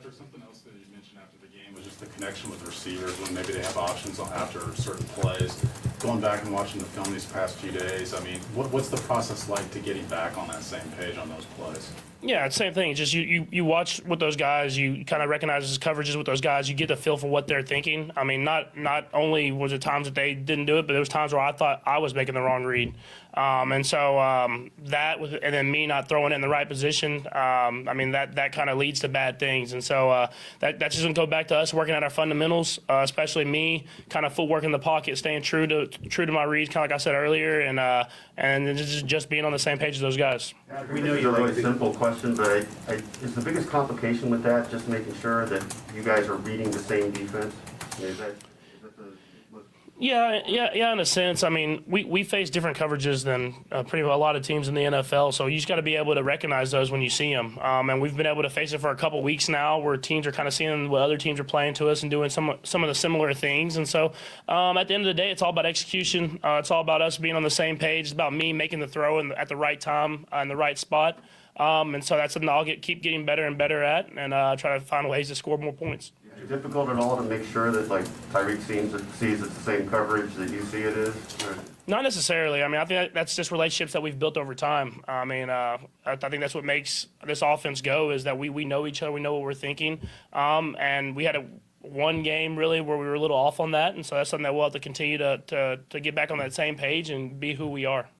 Patrick, something else that you mentioned after the game was just the connection with receivers when maybe they have options after certain plays. Going back and watching the film these past few days, I mean, what's the process like to getting back on that same page on those plays? Yeah, it's the same thing. It's just you watch with those guys, you kind of recognize his coverages with those guys, you get the feel for what they're thinking. I mean, not only was it times that they didn't do it, but there was times where I thought I was making the wrong read. And then me not throwing it in the right position, I mean, that kind of leads to bad things. And so that's just going to go back to us working at our fundamentals, especially me, kind of footwork in the pocket, staying true to my reads, kind of like I said earlier, and just being on the same page as those guys. We know you're a really simple question, but is the biggest complication with that just making sure that you guys are reading the same defense? Is that the most... Yeah, in a sense. I mean, we face different coverages than pretty much a lot of teams in the NFL, so you just got to be able to recognize those when you see them. And we've been able to face it for a couple weeks now, where teams are kind of seeing what other teams are playing to us and doing some of the similar things. And so, at the end of the day, it's all about execution. It's all about us being on the same page. It's about me making the throw at the right time in the right spot. And so that's something I'll keep getting better and better at, and try to find ways to score more points. Is it difficult at all to make sure that, like, Tyreek sees it's the same coverage that you see it is? Or? Not necessarily. I mean, I think that's just relationships that we've built over time. I mean, I think that's what makes this offense go, is that we know each other, we know what we're thinking, and we had one game really where we were a little off on that, and so that's something that we'll have to continue to get back on that same page and be who we are.